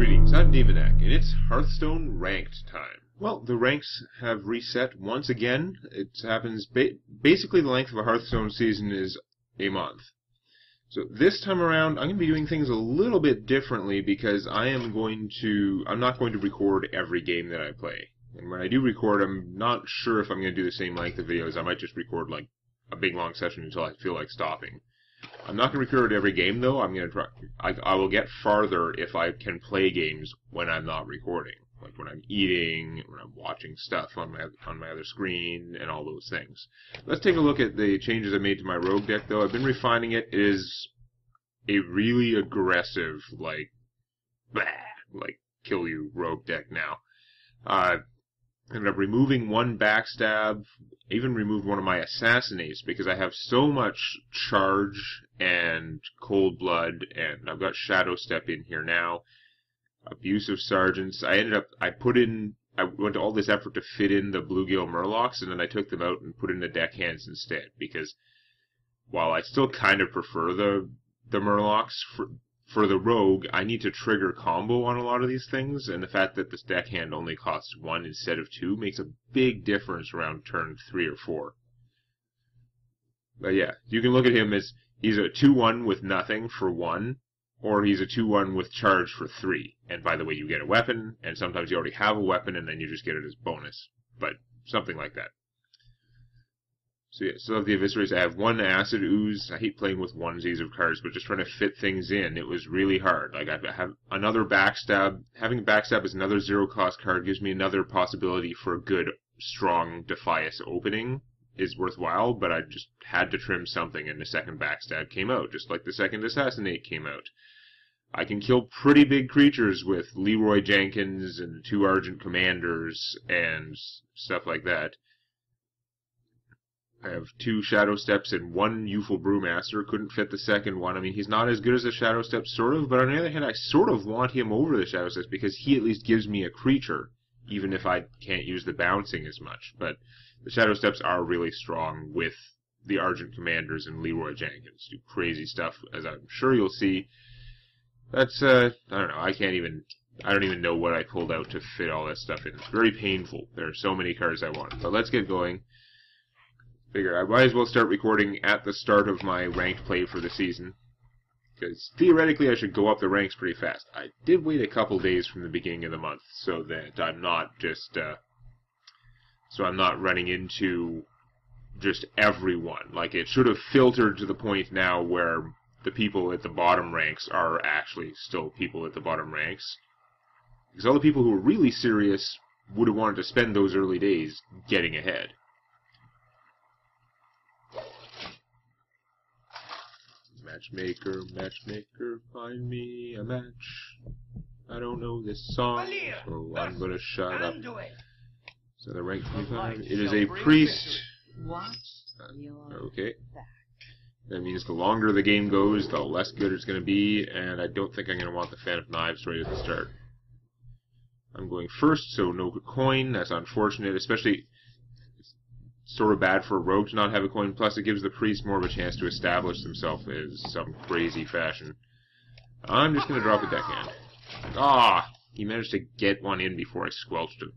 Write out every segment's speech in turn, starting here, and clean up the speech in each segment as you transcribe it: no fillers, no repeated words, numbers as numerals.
Greetings, I'm Demonac, and it's Hearthstone Ranked time. Well, the ranks have reset once again. It happens basically the length of a Hearthstone season is a month. So this time around, I'm going to be doing things a little bit differently because I'm not going to record every game that I play. And when I do record, I'm not sure if I'm going to do the same length of videos. I might just record like a big long session until I feel like stopping. I'm not going to record every game though. I'm going to try. I will get farther if I can play games when I'm not recording, like when I'm eating, when I'm watching stuff on my other screen, and all those things. Let's take a look at the changes I made to my rogue deck though. I've been refining it. It is a really aggressive, like kill you rogue deck now. Ended up removing one backstab, even removed one of my assassinates because I have so much charge and cold blood, and I've got shadow step in here now. Abusive sergeants. I went to all this effort to fit in the bluegill murlocs, and then I took them out and put in the deckhands instead because while I still kind of prefer the murlocs for the rogue, I need to trigger combo on a lot of these things, and the fact that this deckhand only costs 1 instead of 2 makes a big difference around turn 3 or 4. But yeah, you can look at him as he's a 2-1 with nothing for 1, or he's a 2-1 with charge for 3. And by the way, you get a weapon, and sometimes you already have a weapon, and then you just get it as bonus. But something like that. So yeah, still have the Eviscerates. I have one Acid Ooze. I hate playing with onesies of cards, but just trying to fit things in, it was really hard. Like, I have another Backstab. Having a Backstab as another zero-cost card gives me another possibility for a good, strong Defias opening is worthwhile, but I just had to trim something, and the second Backstab came out, just like the second Assassinate came out. I can kill pretty big creatures with Leroy Jenkins and 2 Argent Commanders and stuff like that. I have 2 Shadow Steps and 1 Youthful Brewmaster. Couldn't fit the second one. I mean, he's not as good as the Shadow Steps, sort of, but on the other hand, I sort of want him over the Shadow Steps because he at least gives me a creature, even if I can't use the bouncing as much. But the Shadow Steps are really strong with the Argent Commanders and Leroy Jenkins. Do crazy stuff, as I'm sure you'll see. That's, I don't know, I don't even know what I pulled out to fit all that stuff in. It's very painful. There are so many cards I want. But let's get going. Figure I might as well start recording at the start of my ranked play for the season, because theoretically I should go up the ranks pretty fast. I did wait a couple days from the beginning of the month so that I'm not just I'm not running into just everyone. Like, it should have filtered to the point now where the people at the bottom ranks are actually still people at the bottom ranks, because all the people who are really serious would have wanted to spend those early days getting ahead. Matchmaker, find me a match. I don't know this song, so I'm gonna shut up. So the rank 25. It is a priest. Okay. That means the longer the game goes, the less good it's gonna be, and I don't think I'm gonna want the Fan of Knives right at the start. I'm going first, so no coin. That's unfortunate, especially. Sort of bad for a rogue to not have a coin, plus it gives the priest more of a chance to establish himself in some crazy fashion. I'm just going to drop a deckhand. Ah! He managed to get one in before I squelched him.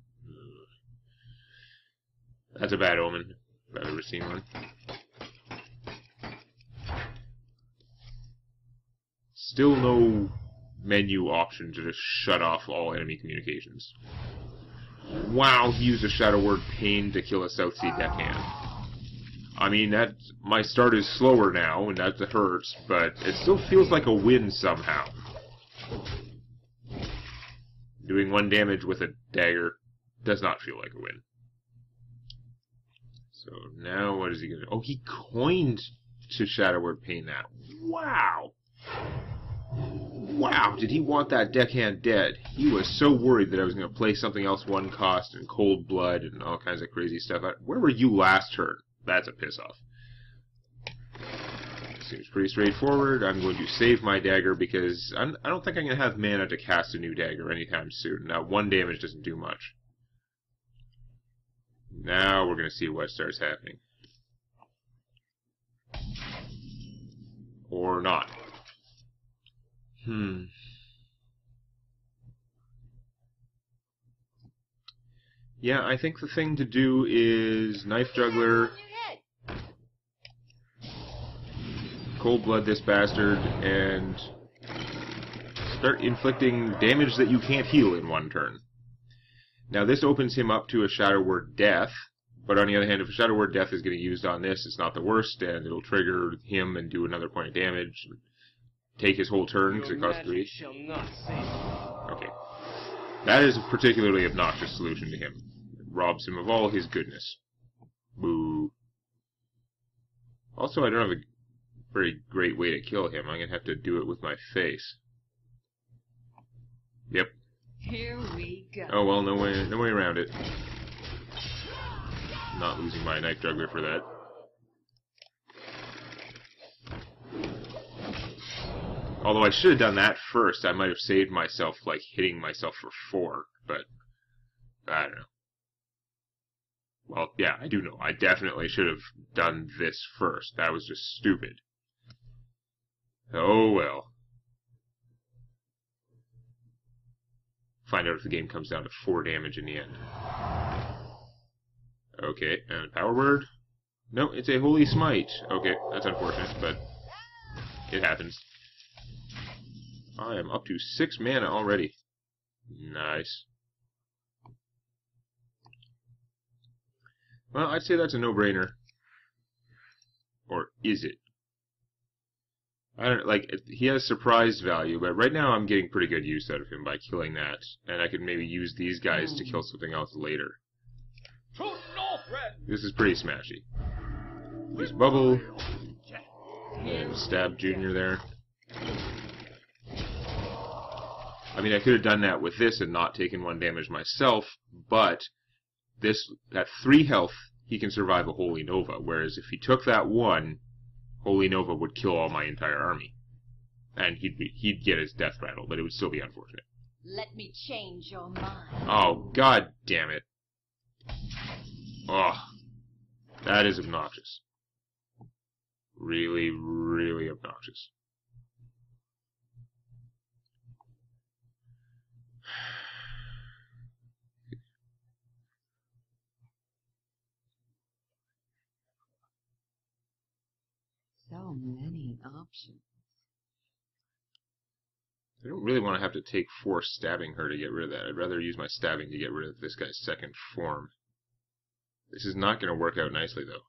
That's a bad omen, if I've ever seen one. Still no menu option to just shut off all enemy communications. Wow, he used a Shadow Word Pain to kill a Southsea deckhand. I mean, my start is slower now, and that hurts, but it still feels like a win somehow. Doing 1 damage with a dagger does not feel like a win. So now what is he going to do? Oh, he coined to Shadow Word Pain now. Wow! Wow, did he want that deckhand dead? He was so worried that I was going to play something else 1 cost and cold blood and all kinds of crazy stuff. Where were you last turn? That's a piss off. Seems pretty straightforward. I'm going to save my dagger because I don't think I'm going to have mana to cast a new dagger anytime soon. Now, 1 damage doesn't do much. Now we're going to see what starts happening. Or not. Yeah, I think the thing to do is Knife Juggler, Cold Blood this bastard, and start inflicting damage that you can't heal in one turn. Now this opens him up to a Shadow Word Death, but on the other hand, if a Shadow Word Death is getting used on this, it's not the worst, and it'll trigger him and do another point of damage. Take his whole turn, because it costs 3. Okay. That is a particularly obnoxious solution to him. It robs him of all his goodness. Boo. Also, I don't have a very great way to kill him. I'm going to have to do it with my face. Yep. Here we go. Oh well, no way around it. Not losing my Knife Juggler for that. Although I should have done that first, I might have saved myself, like, hitting myself for 4, but I don't know. Well, yeah, I do know. I definitely should have done this first. That was just stupid. Oh well. Find out if the game comes down to 4 damage in the end. Okay, and Power Word? No, it's a Holy Smite. Okay, that's unfortunate, but it happens. I am up to 6 mana already. Nice. Well, I'd say that's a no-brainer. Or is it? I don't like. He has surprise value, but right now I'm getting pretty good use out of him by killing that, and I could maybe use these guys to kill something else later. This is pretty smashy. Use Bubble, and stab Junior there. I mean, I could have done that with this and not taken 1 damage myself, but this at 3 health, he can survive a Holy Nova, whereas if he took that 1, Holy Nova would kill all my entire army. And he'd get his death rattle, but it would still be unfortunate. Let me change your mind. Oh, god damn it. Oh, that is obnoxious. Really, really obnoxious. So many options. I don't really want to have to take 4 stabbing her to get rid of that. I'd rather use my stabbing to get rid of this guy's second form. This is not going to work out nicely, though.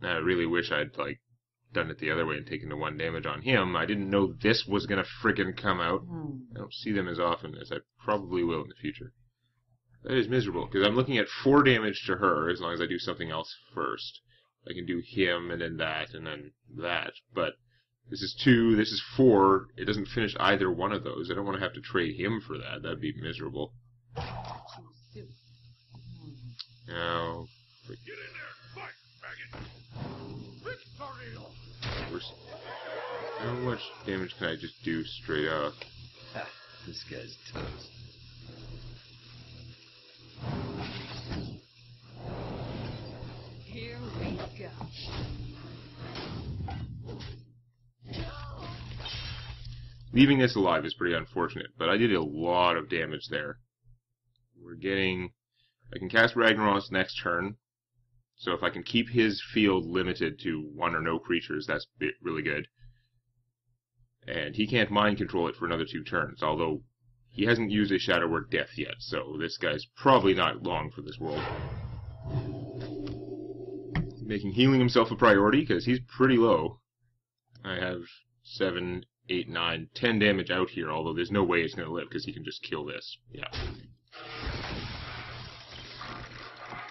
Now, I really wish I'd, like, done it the other way and taken the 1 damage on him. I didn't know this was going to frickin' come out. I don't see them as often as I probably will in the future. That is miserable, because I'm looking at 4 damage to her as long as I do something else first. I can do him, and then that, but this is 2, this is 4, it doesn't finish either one of those. I don't want to have to trade him for that, that'd be miserable. Now, get in there, fight, maggot! How much damage can I just do straight up? Ha, this guy's toast. Here we go. Leaving this alive is pretty unfortunate, but I did a lot of damage there. I can cast Ragnaros next turn, so if I can keep his field limited to 1 or no creatures, that's really good. And he can't mind control it for another 2 turns, although he hasn't used a Shadow Word Death yet, so this guy's probably not long for this world. Making healing himself a priority, because he's pretty low. I have 7, 8, 9, 10 damage out here, although there's no way it's going to live, because he can just kill this. Yeah.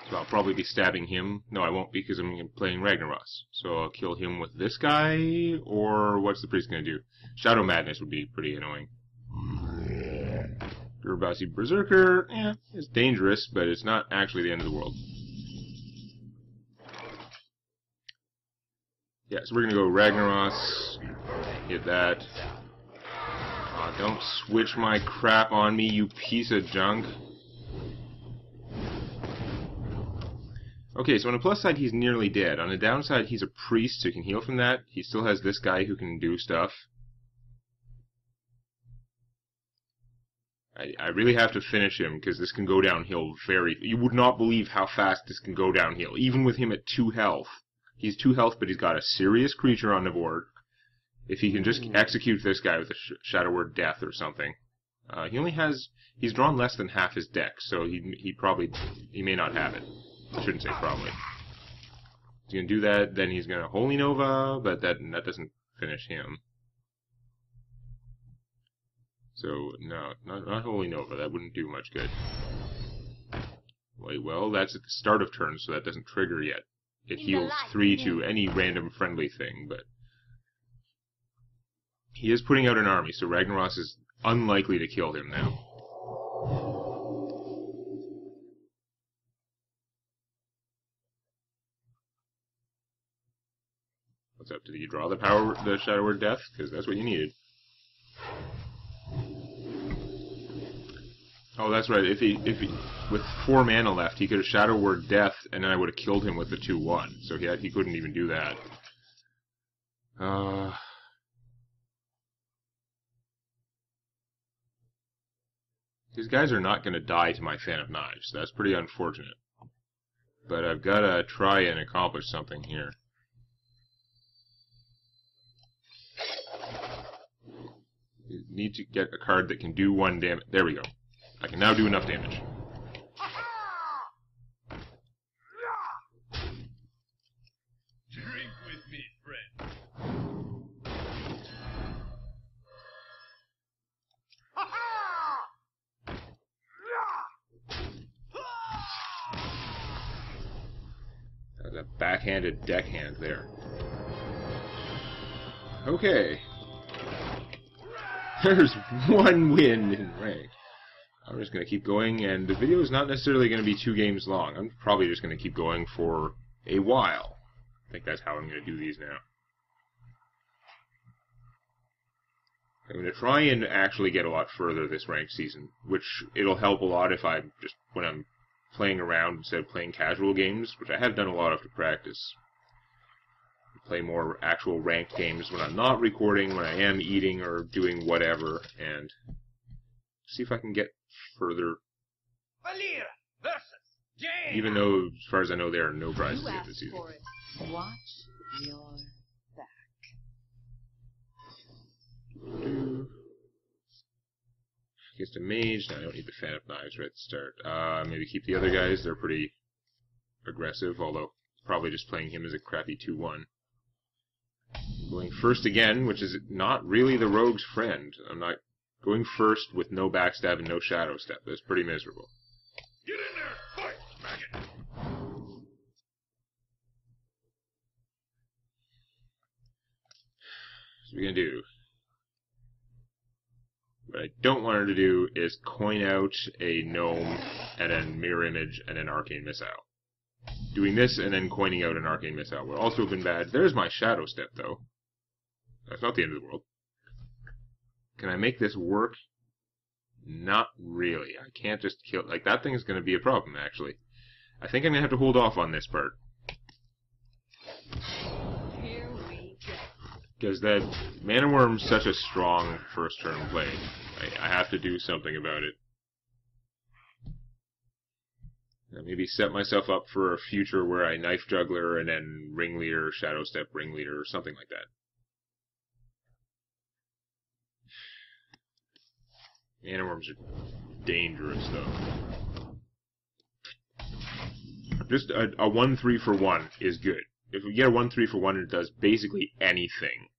So I'll probably be stabbing him. No, I won't, because I'm playing Ragnaros. So I'll kill him with this guy, or what's the priest going to do? Shadow Madness would be pretty annoying. Durabasi Berserker, it's dangerous, but it's not actually the end of the world. Yeah, so we're going to go Ragnaros, hit that. Don't switch my crap on me, you piece of junk. Okay, so on the plus side, he's nearly dead. On the downside, he's a priest who can heal from that. He still has this guy who can do stuff. I really have to finish him, because this can go downhill very... You would not believe how fast this can go downhill, even with him at 2 health. He's 2 health, but he's got a serious creature on the board. If he can just execute this guy with a Shadow Word Death or something. He only has... He's drawn less than half his deck, so he probably... He may not have it. I shouldn't say probably. He's going to do that, then he's going to Holy Nova, but that doesn't finish him. So, no, not Holy Nova. That wouldn't do much good. Wait, well, that's at the start of turn, so that doesn't trigger yet. It heals 3 to any random friendly thing, but... He is putting out an army, so Ragnaros is unlikely to kill him now. What's up? Did you draw the Shadow Word Death? Because that's what you needed. Oh, that's right. If he with 4 mana left, he could have Shadow Word Death, and then I would have killed him with the 2/1. So he couldn't even do that. These guys are not going to die to my Fan of Knives. That's pretty unfortunate. But I've got to try and accomplish something here. You need to get a card that can do 1 damage. There we go. I can now do enough damage. Drink with me, friend. That was a backhanded deckhand there. Okay. There's 1 win in ranked. I'm just going to keep going, and the video is not necessarily going to be 2 games long. I'm probably just going to keep going for a while. I think that's how I'm going to do these now. I'm going to try and actually get a lot further this ranked season, which it'll help a lot if when I'm playing around instead of playing casual games, which I have done a lot of to practice. Play more actual ranked games when I'm not recording, when I am eating or doing whatever, and see if I can get further. Valir versus Jane. Even though, as far as I know, there are no prizes You yet asked this season. for it. Watch your back. Against a mage, no, I don't need the Fan of Knives right at the start. Maybe keep the other guys, they're pretty aggressive, although probably just playing him as a crappy 2/1. Going first again, which is not really the rogue's friend. I'm not going first with no backstab and no shadow step. That's pretty miserable. Get in there, fight, maggot. What are we gonna do? What I don't want her to do is coin out a gnome and then mirror image and an arcane missile. Doing this and then coining out an arcane missile would also have been bad. There's my shadow step, though. That's not the end of the world. Can I make this work? Not really. I can't just kill... Like, that thing is going to be a problem, actually. I think I'm going to have to hold off on this part. Here we go. Because that Mana Worm's such a strong first turn play. I have to do something about it. Maybe set myself up for a future where I Knife Juggler and then Ringleader, Shadow Step Ringleader, or something like that. Mana Worms are dangerous, though. Just a 1-3 for 1 is good. If we get a 1-3 for 1 and it does basically anything,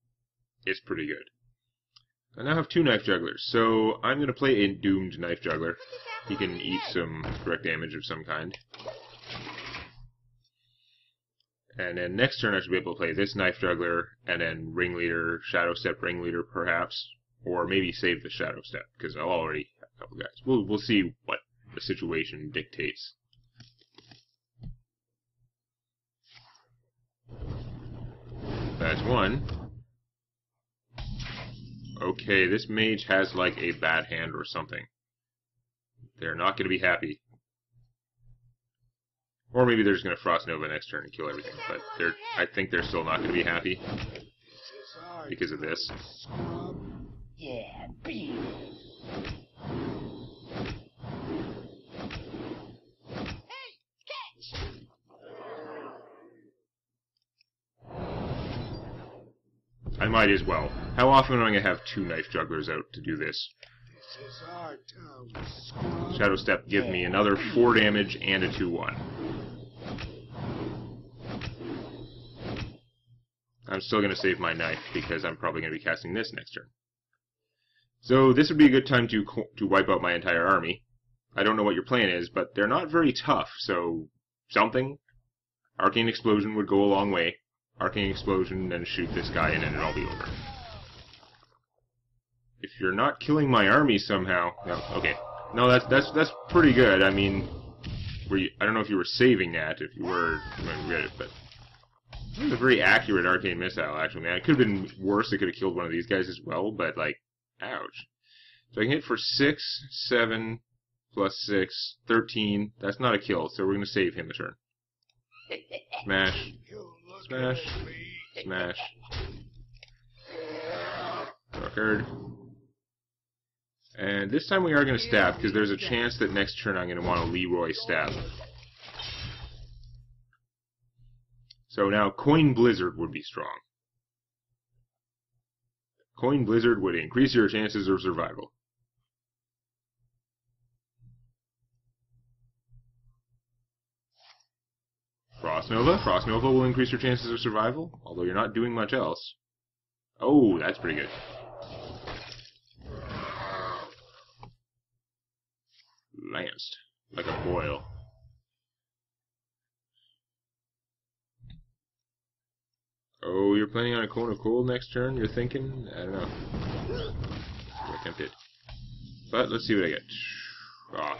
it's pretty good. I now have 2 Knife Jugglers, so I'm going to play a Doomed Knife Juggler. He can eat some direct damage of some kind. And then next turn I should be able to play this Knife Juggler, and then Ringleader, Shadow Step Ringleader perhaps, or maybe save the Shadow Step, because I'll already have a couple guys. We'll see what the situation dictates. That's 1. Okay, this mage has like a bad hand or something. They're not going to be happy. Or maybe they're just going to Frost Nova next turn and kill everything. But I think they're still not going to be happy because of this. Yeah, beat it. Might as well. How often am I going to have 2 knife jugglers out to do this? This is our town. Shadow Step give me another 4 damage and a 2-1. I'm still going to save my knife because I'm probably going to be casting this next turn. So this would be a good time to wipe out my entire army. I don't know what your plan is, but they're not very tough, so something. Arcane Explosion would go a long way. Arcane Explosion, then shoot this guy, and then it'll all be over. If you're not killing my army somehow... No, okay. No, that's pretty good. I mean, I don't know if you were saving that, if you were, you might regret it, but... It was a very accurate Arcane Missile, actually, man. It could have been worse, it could have killed one of these guys as well, but, like, ouch. So I can hit for 6, 7, plus 6, 13. That's not a kill, so we're going to save him a turn. Smash. Smash. Smash. Record. And this time we are going to stab, because there's a chance that next turn I'm going to want to Leroy stab. So now Coin Blizzard would be strong. Coin Blizzard would increase your chances of survival. Frost Nova. Frost Nova will increase your chances of survival, although you're not doing much else. Oh, that's pretty good. Lanced. Like a boil. Oh, you're planning on a Cone of Cold next turn, you're thinking? I don't know. I'm tempted. But let's see what I get. Ah.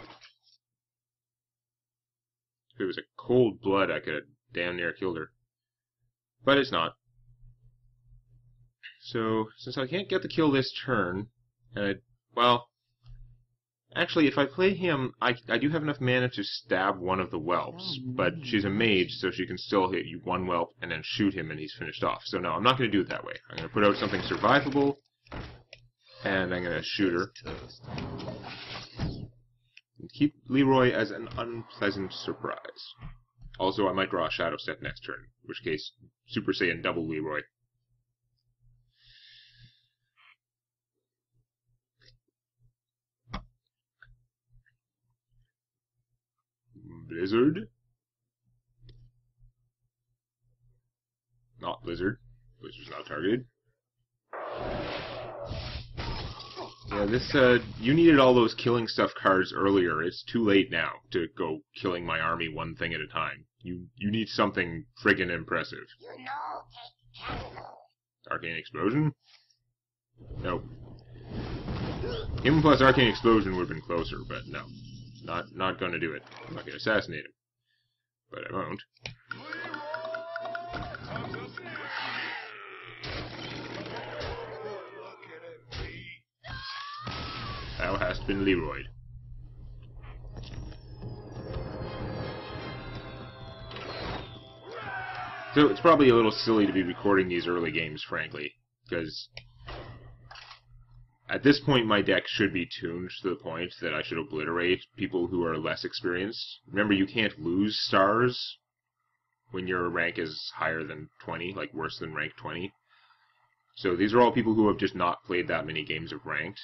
If it was a Cold Blood, I could have damn near killed her. But it's not. So, since I can't get the kill this turn, and well, actually, if I play him, I do have enough mana to stab one of the whelps, but she's a mage, so she can still hit you one whelp and then shoot him and he's finished off. So no, I'm not going to do it that way. I'm going to put out something survivable, and I'm going to shoot her. And keep Leroy as an unpleasant surprise. Also, I might draw a Shadow Step next turn, in which case, Super Saiyan double Leroy. Blizzard. Not Blizzard. Blizzard's not targeted. Yeah, this, you needed all those killing stuff cards earlier. It's too late now to go killing my army one thing at a time. You need something friggin' impressive. Arcane Explosion? Nope. Him plus Arcane Explosion would have been closer, but no. Not gonna do it. I'm not gonna assassinate him. But I won't. Thou hast been Leroyed. So it's probably a little silly to be recording these early games, frankly, because at this point my deck should be tuned to the point that I should obliterate people who are less experienced. Remember, you can't lose stars when your rank is higher than 20, like worse than rank 20. So these are all people who have just not played that many games of ranked.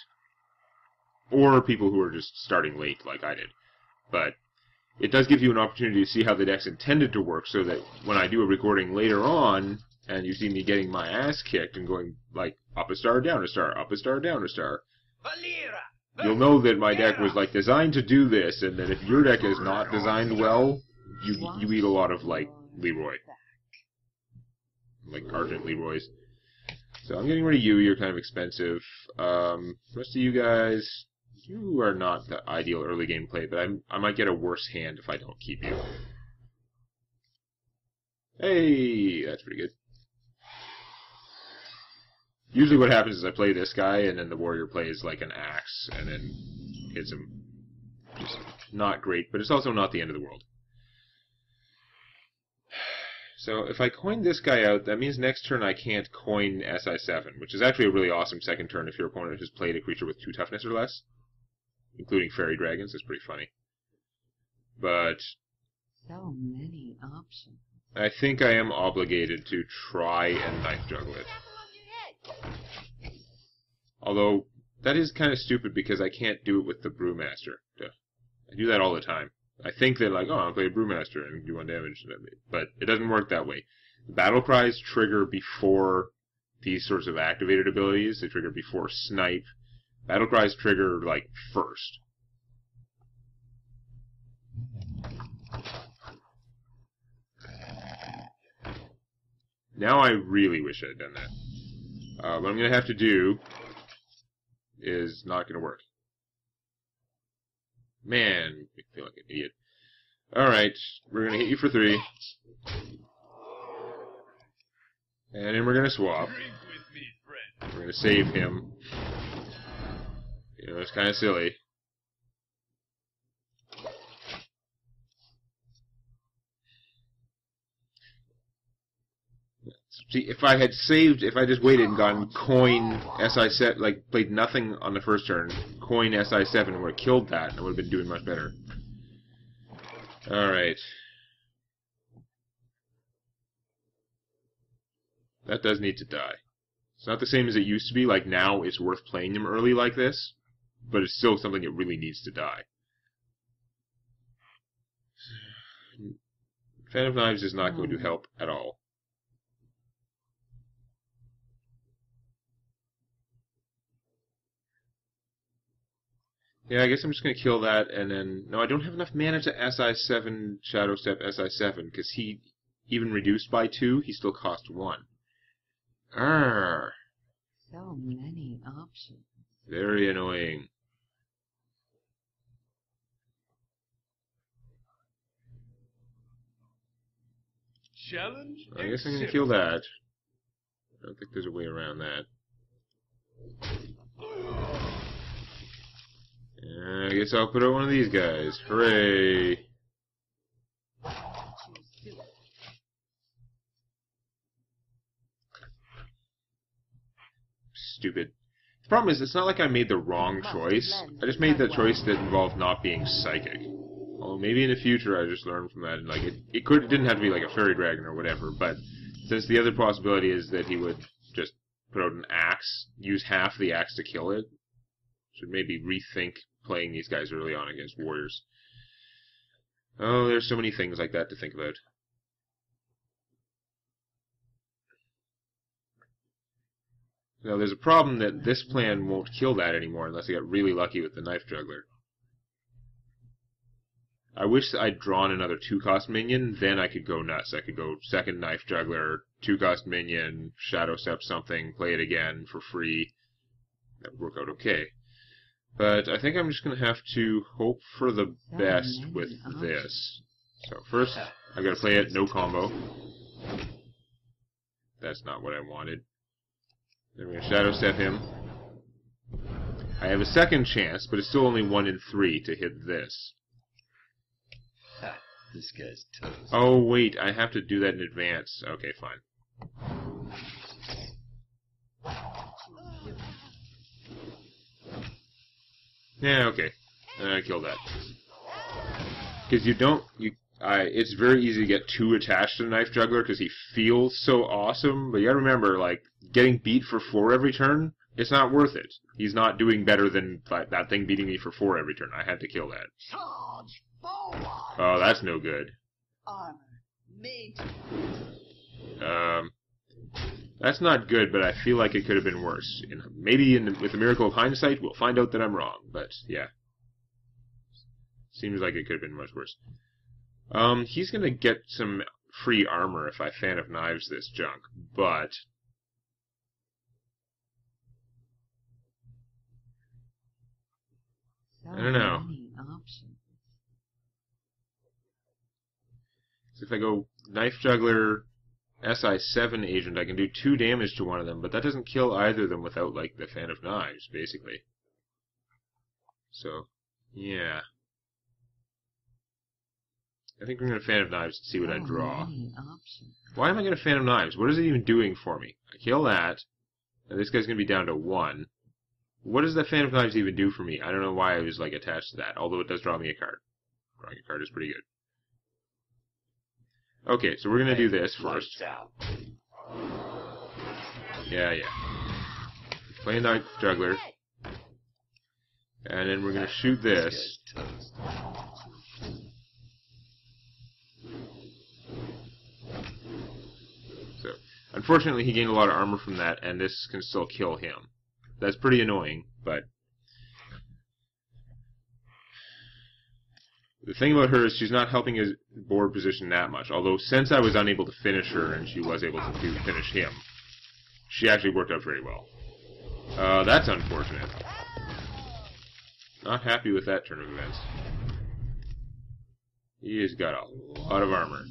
Or people who are just starting late, like I did. But it does give you an opportunity to see how the deck's intended to work, so that when I do a recording later on, and you see me getting my ass kicked and going, like, up a star, down a star, up a star, down a star, you'll know that my deck was, like, designed to do this, and that if your deck is not designed well, you eat a lot of, like, Leroy. Like, Argent Leroys. So I'm getting rid of you, you're kind of expensive. Rest of you guys, you are not the ideal early game play, but I might get a worse hand if I don't keep you. Hey, that's pretty good. Usually what happens is I play this guy, and then the warrior plays like an axe, and then hits him. Just not great, but it's also not the end of the world. So if I coin this guy out, that means next turn I can't coin SI7, which is actually a really awesome second turn if your opponent has played a creature with 2 toughness or less, including fairy dragons. It's pretty funny. But So many options. I think I am obligated to try and knife juggle it. Although, that is kind of stupid because I can't do it with the Brewmaster. I do that all the time. I think that, like, oh, I'll play a Brewmaster and do 1 damage. But it doesn't work that way. Battle cries trigger before these sorts of activated abilities. They trigger before Snipe. Battle cries trigger, like, first. Now I really wish I had done that. What I'm going to have to do is not going to work. Man, I feel like an idiot. Alright, we're going to hit you for 3. And then we're going to swap. Drink with me, friend. We're going to save him. You know, it's kind of silly. See, if I had saved, if I just waited and gone coin SI7, like played nothing on the first turn, coin SI7 and would have killed that, I would have been doing much better. Alright. That does need to die. It's not the same as it used to be, like now it's worth playing him early like this, but it's still something that really needs to die. Fan of Knives is not going to help at all. Yeah, I guess I'm just going to kill that, and then... No, I don't have enough mana to SI7, Shadow Step SI7, because he, even reduced by 2, he still cost 1. Arrgh. So many options. Very annoying. Challenge I guess I'm going to kill that. I don't think there's a way around that. I guess I'll put out one of these guys. Hooray! Stupid. The problem is, it's not like I made the wrong choice. I just made that choice that involved not being psychic. Well, maybe in the future I just learned from that, and like it didn't have to be like a fairy dragon or whatever. But since the other possibility is that he would just put out an axe, use half the axe to kill it, should maybe rethink playing these guys early on against warriors. Oh, there's so many things like that to think about. Now, there's a problem that this plan won't kill that anymore unless I get really lucky with the Knife Juggler. I wish I'd drawn another 2-cost minion, then I could go nuts. I could go second Knife Juggler, 2-cost minion, Shadow Step something, play it again for free. That would work out okay. But I think I'm just going to have to hope for the best with this. So first, I've got to play it, no combo. That's not what I wanted. Then we're going to Shadow Step him. I have a second chance, but it's still only 1 in 3 to hit this. Ha, this guy's toast. Oh, wait, I have to do that in advance. Okay, fine. Yeah, okay. I killed that. Because it's very easy to get too attached to the Knife Juggler because he feels so awesome, but you gotta remember, like, getting beat for 4 every turn, it's not worth it. He's not doing better than that thing beating me for 4 every turn. I had to kill that. Charge forward! Oh, that's no good. Armor made. That's not good, but I feel like it could have been worse. Maybe with the miracle of hindsight, we'll find out that I'm wrong, but yeah. Seems like it could have been much worse. He's gonna get some free armor if I Fan of Knives this junk, but... I don't know. Many options. So if I go Knife Juggler, SI7 agent, I can do 2 damage to one of them, but that doesn't kill either of them without, like, the Fan of Knives, basically. So, yeah. I think I'm going to Fan of Knives to see what I draw. Why am I going to Fan of Knives? What is it even doing for me? I kill that, and this guy's going to be down to 1. What does the Fan of Knives even do for me? I don't know why I was, like, attached to that, although it does draw me a card. Drawing a card is pretty good. Okay, so we're going to do this first. Yeah. Play a Night Juggler. And then we're going to shoot this. This guy's toast. So, unfortunately, he gained a lot of armor from that, and this can still kill him. That's pretty annoying, but... The thing about her is she's not helping his board position that much, although since I was unable to finish her and she was able to finish him, she actually worked out very well. That's unfortunate. Not happy with that turn of events. He has got a lot of armor.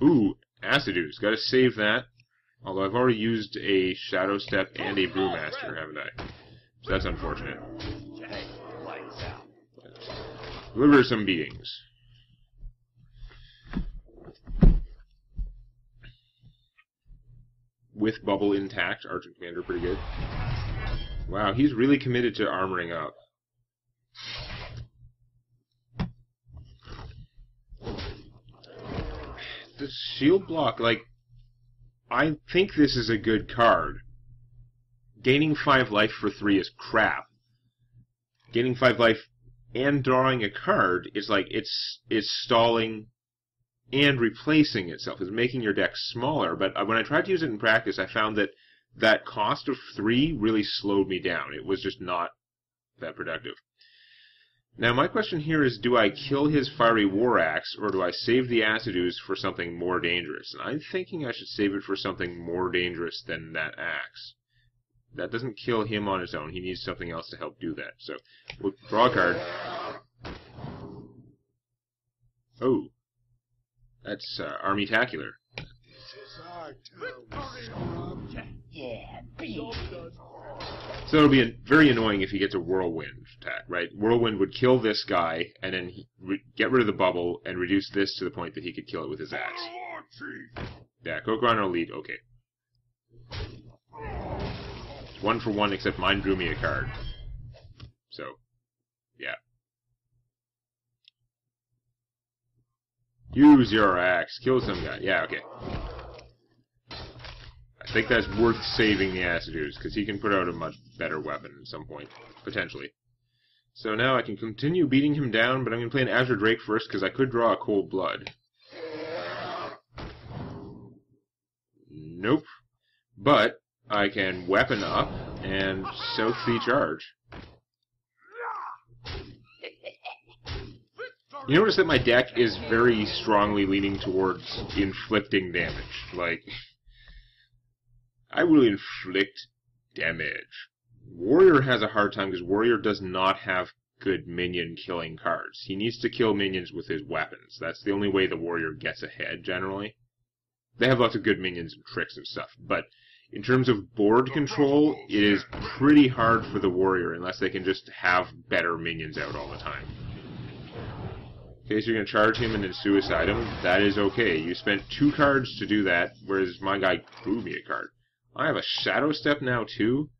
Ooh, Acidu's. Gotta save that. Although I've already used a Shadow Step and a Brewmaster, haven't I? So that's unfortunate. Deliver some beatings. With Bubble intact, Argent Commander pretty good. Wow, he's really committed to armoring up. The shield block, like, I think this is a good card. Gaining 5 life for 3 is crap. Gaining 5 life and drawing a card is like, it's stalling and replacing itself. It's making your deck smaller, but when I tried to use it in practice, I found that that cost of 3 really slowed me down. It was just not that productive. Now, my question here is, do I kill his Fiery War Axe, or do I save the Acidu's for something more dangerous? And I'm thinking I should save it for something more dangerous than that axe. That doesn't kill him on his own. He needs something else to help do that. So, we'll draw a card. Oh. That's Army-tacular. Yeah, beat. So it'll be very annoying if he gets a Whirlwind attack, right? Whirlwind would kill this guy, and then get rid of the bubble, and reduce this to the point that he could kill it with his axe. Yeah, Kokron Elite, okay. 1 for 1, except mine drew me a card. So, yeah. Use your axe. Kill some guy. Yeah, okay. I think that's worth saving the Acidu's, because he can put out a much better weapon at some point. Potentially. So now I can continue beating him down, but I'm going to play an Azure Drake first, because I could draw a Cold Blood. Nope. But I can weapon up and South Sea Charge. You notice that my deck is very strongly leaning towards inflicting damage. Like, I will inflict damage. Warrior has a hard time because Warrior does not have good minion killing cards. He needs to kill minions with his weapons. That's the only way the Warrior gets ahead, generally. They have lots of good minions and tricks and stuff, but in terms of board control, it is pretty hard for the Warrior unless they can just have better minions out all the time. Okay, so you're going to charge him and then suicide him. That is okay. You spent 2 cards to do that, whereas my guy drew me a card. I have a Shadow Step now, too.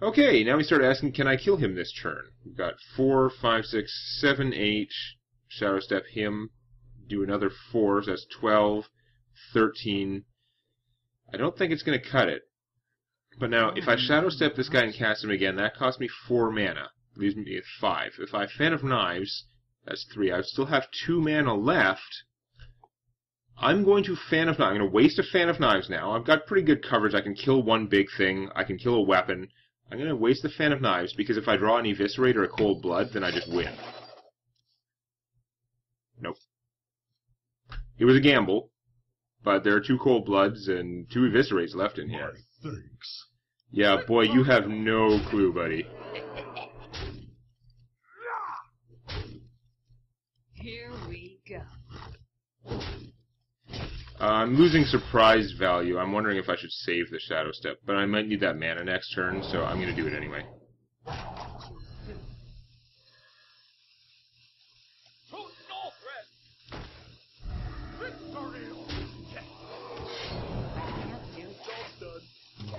Okay, now we start asking, can I kill him this turn? We've got 4, 5, 6, 7, 8. Shadow Step him. Do another 4, so that's 12, 13. I don't think it's going to cut it. But now, if I Shadow Step this guy and cast him again, that costs me 4 mana. Leaves me at 5. If I Fan of Knives, that's 3. I still have 2 mana left. I'm going to Fan of Knives. I'm going to waste a Fan of Knives now. I've got pretty good coverage. I can kill one big thing. I can kill a weapon. I'm going to waste the Fan of Knives because if I draw an Eviscerate or a Cold Blood, then I just win. Nope. It was a gamble, but there are 2 Cold Bloods and 2 Eviscerates left in here. Thanks. Yeah, boy, you have no clue, buddy. Here we go. I'm losing surprise value. I'm wondering if I should save the Shadow Step, but I might need that mana next turn, so I'm going to do it anyway.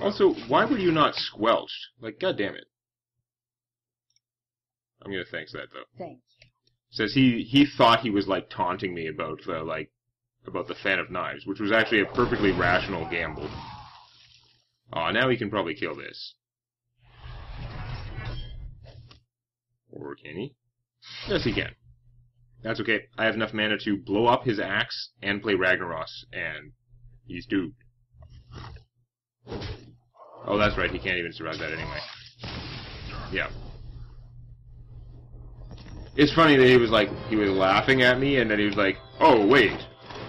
Also, why were you not squelched? Like, goddammit. I'm going to thanks that, though. Thank you. Says he thought he was, like, taunting me about the Fan of Knives, which was actually a perfectly rational gamble. Oh, Aw, now he can probably kill this. Or can he? Yes, he can. That's okay. I have enough mana to blow up his axe and play Ragnaros, and he's doomed. Oh, that's right. He can't even survive that anyway. Yeah. It's funny that he was laughing at me, and then he was like, oh, wait.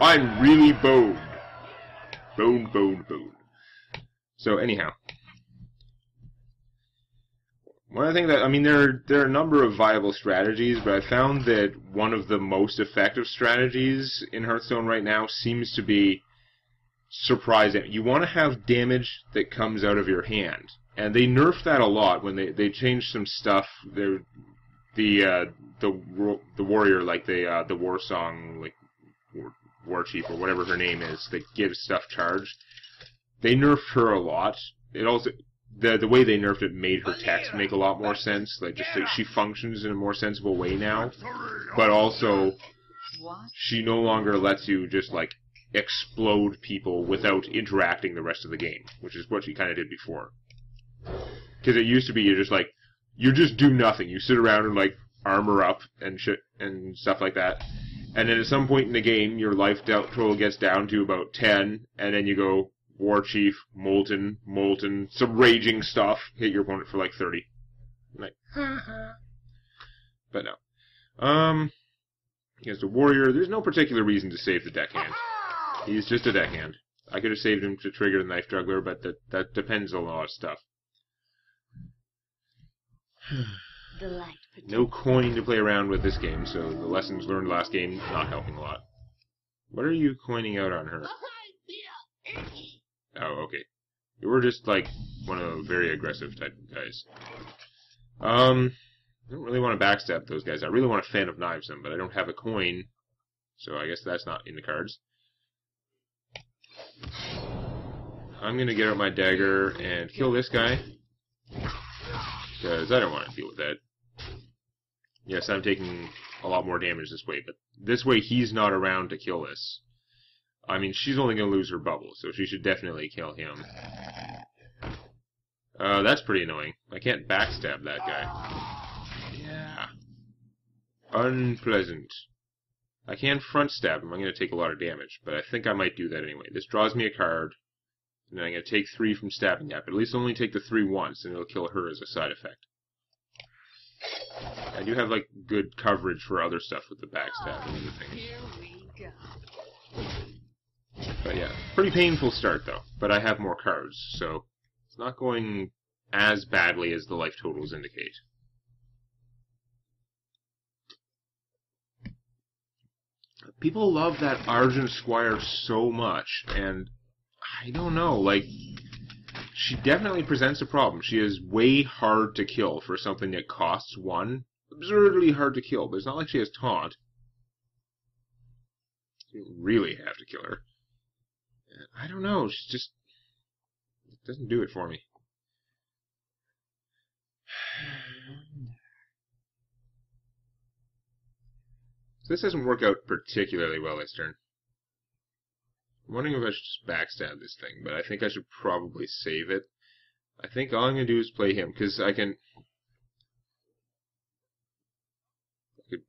I'm really boned. Bone. So, anyhow. One of the things that, I mean, there are a number of viable strategies, but I found that one of the most effective strategies in Hearthstone right now seems to be surprising. You want to have damage that comes out of your hand. And they nerfed that a lot when they changed some stuff. The warrior, like the war song, like war chief or whatever her name is, that gives stuff charge. They nerfed her a lot. It also the way they nerfed it made her text make a lot more sense. Like just she functions in a more sensible way now. But also, she no longer lets you just like explode people without interacting the rest of the game, which is what she kind of did before. Because it used to be you just do nothing. You sit around and like armor up and shit and stuff like that. And then at some point in the game, your life total gets down to about 10, and then you go War Chief, Molten, some raging stuff, hit your opponent for like 30. Like, but no. Against a warrior, there's no particular reason to save the deckhand. He's just a deckhand. I could have saved him to trigger the Knife Juggler, but that depends on a lot of stuff. No coin to play around with this game, so the lessons learned last game not helping a lot. What are you coining out on her? Oh, okay. You were just like one of the very aggressive type of guys. I don't really want to backstab those guys. I really want to Fan of Knives them, but I don't have a coin, so I guess that's not in the cards. I'm gonna get out my dagger and kill this guy, because I don't want to deal with that. Yes, I'm taking a lot more damage this way, but this way he's not around to kill this. I mean, she's only going to lose her bubble, so she should definitely kill him. That's pretty annoying. I can't backstab that guy. Yeah. Unpleasant. I can front stab him. I'm going to take a lot of damage, but I think I might do that anyway. This draws me a card, and then I'm going to take 3 from stabbing that, but at least only take the 3 once, and it'll kill her as a side effect. I do have, like, good coverage for other stuff with the backstab and everything. Here we go. But yeah, pretty painful start, though. But I have more cards, so it's not going as badly as the life totals indicate. People love that Argent Squire so much, and I don't know, like, she definitely presents a problem. She is way hard to kill for something that costs 1. Absurdly hard to kill, but it's not like she has taunt. You really have to kill her. And I don't know, she's just... it doesn't do it for me. So this doesn't work out particularly well this turn. I'm wondering if I should just backstab this thing, but I think I should probably save it. I think all I'm going to do is play him, because I could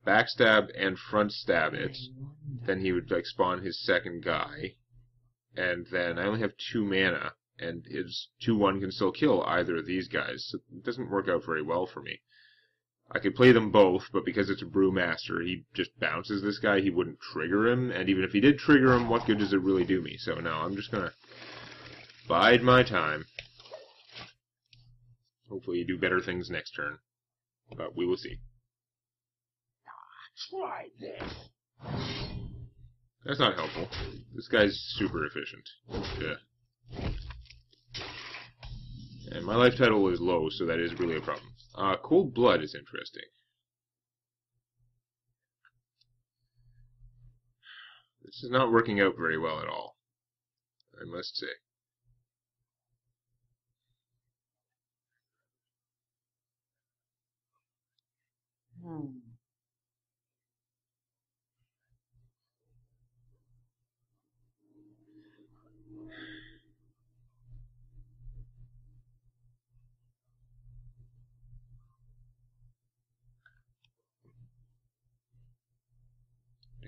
backstab and front stab it, then he would like spawn his second guy, and then I only have 2 mana, and his 2/1 can still kill either of these guys, so it doesn't work out very well for me. I could play them both, but because it's a Brewmaster, he just bounces this guy, he wouldn't trigger him, and even if he did trigger him, what good does it really do me? So no, I'm just gonna bide my time. Hopefully you do better things next turn, but we will see. Try this. That's not helpful. This guy's super efficient. Yeah. And my life title is low, so that is really a problem. Cold Blood is interesting. This is not working out very well at all, I must say.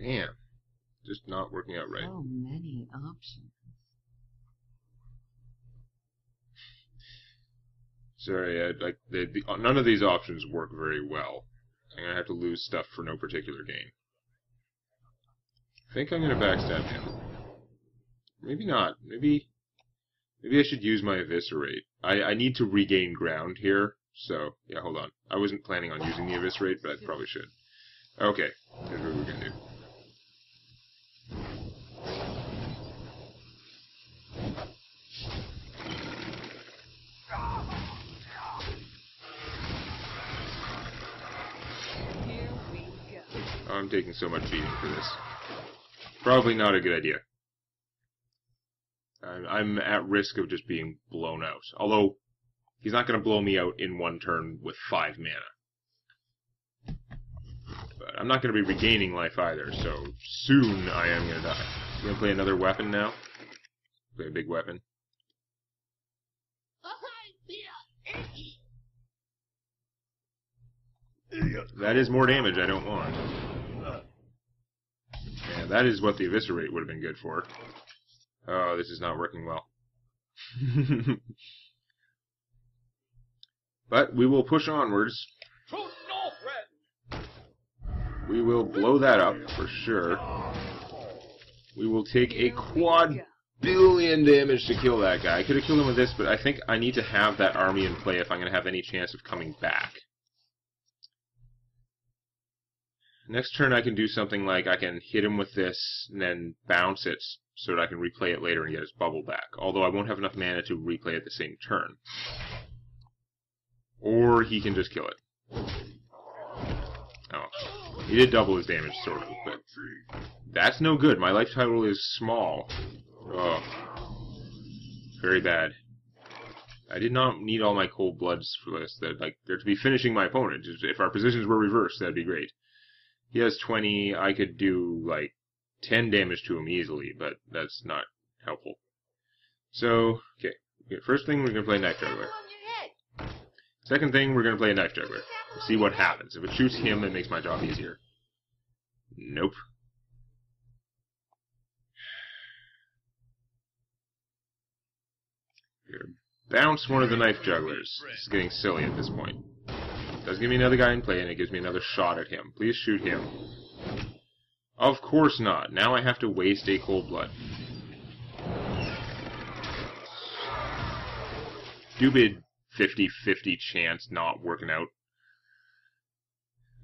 Damn. Just not working out right. So many options. Sorry, none of these options work very well. I'm gonna have to lose stuff for no particular gain. I think I'm gonna backstab him. Maybe not. Maybe I should use my Eviscerate. I need to regain ground here, so yeah, hold on. I wasn't planning on using the Eviscerate, but I probably should. Okay, here's what we're gonna do. Here we go. I'm taking so much beating for this. Probably not a good idea. I'm at risk of just being blown out. Although, he's not going to blow me out in one turn with 5 mana. But I'm not going to be regaining life either, so soon I am going to die. I'm going to play another weapon now. Play a big weapon. That is more damage I don't want. Yeah, that is what the Eviscerate would have been good for. Oh, this is not working well. But we will push onwards. We will blow that up for sure. We will take a quad-billion damage to kill that guy. I could have killed him with this, but I think I need to have that army in play if I'm going to have any chance of coming back. Next turn I can do something like I can hit him with this and then bounce it so that I can replay it later and get his bubble back. Although I won't have enough mana to replay it the same turn. Or he can just kill it. Oh. He did double his damage, sort of, but that's no good. My life total is small. Oh. Very bad. I did not need all my cold bloods for this. They're to be finishing my opponent. If our positions were reversed, that'd be great. He has 20, I could do, 10 damage to him easily, but that's not helpful. So, okay. First thing, we're going to play Knife Juggler. Second thing, we're going to play a Knife Juggler. See what happens. If it shoots him, it makes my job easier. Nope. Bounce one of the Knife Jugglers. This is getting silly at this point. It does give me another guy in play, and it gives me another shot at him. Please shoot him. Of course not. Now I have to waste a cold blood. Stupid 50-50 chance not working out.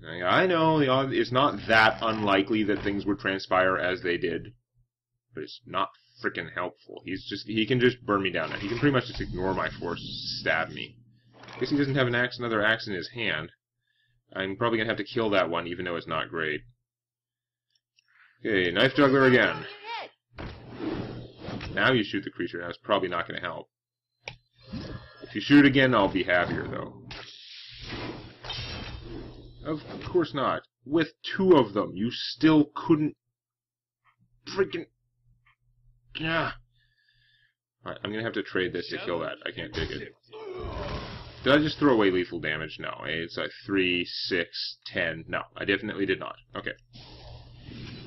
I know it's not that unlikely that things would transpire as they did, but it's not frickin' helpful. He can just burn me down now. He can pretty much just ignore my force, stab me. I guess he doesn't have another axe in his hand. I'm probably gonna have to kill that one, even though it's not great. Okay, Knife Juggler again. Now you shoot the creature. That's probably not gonna help. If you shoot again, I'll be happier, though. Of course not. With 2 of them, you still couldn't freaking... Yeah. Alright, I'm gonna have to trade this to kill that. I can't take it. Did I just throw away lethal damage? No. It's like 3, 6, 10. No, I definitely did not. Okay.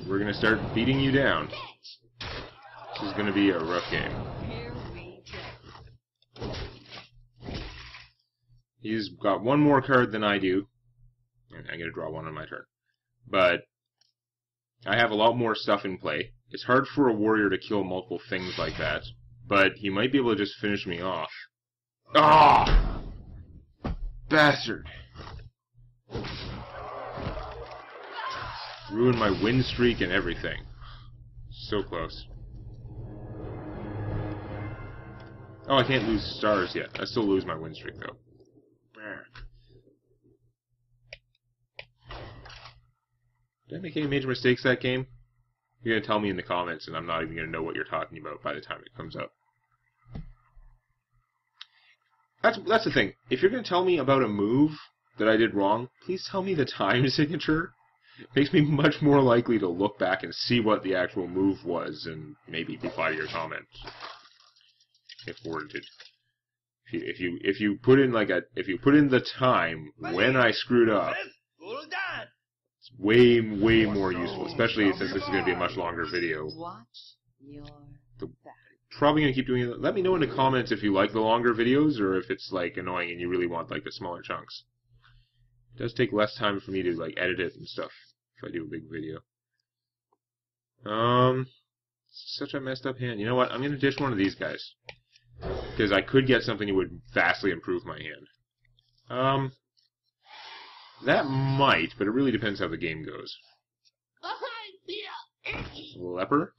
We're gonna start beating you down. This is gonna be a rough game. Here we go. He's got one more card than I do. I'm gonna draw one on my turn. But I have a lot more stuff in play. It's hard for a warrior to kill multiple things like that, but he might be able to just finish me off. Ah! Bastard! Ruined my win streak and everything. So close. Oh, I can't lose stars yet. I still lose my win streak, though. Did I make any major mistakes that game? You're going to tell me in the comments, and I'm not even going to know what you're talking about by the time it comes up. That's the thing. If you're going to tell me about a move that I did wrong, please tell me the time signature. It makes me much more likely to look back and see what the actual move was, and maybe reply to your comment, if warranted. If you put in the time when I screwed up, it's It's way, way more useful, especially since this is going to be a much longer video. Watch your back. Probably going to keep doing it. Let me know in the comments if you like the longer videos or if it's like annoying and you really want like the smaller chunks. It does take less time for me to like edit it and stuff if I do a big video. Such a messed up hand. You know what? I'm going to dish one of these guys. Because I could get something that would vastly improve my hand. That might, but it really depends how the game goes. Leper.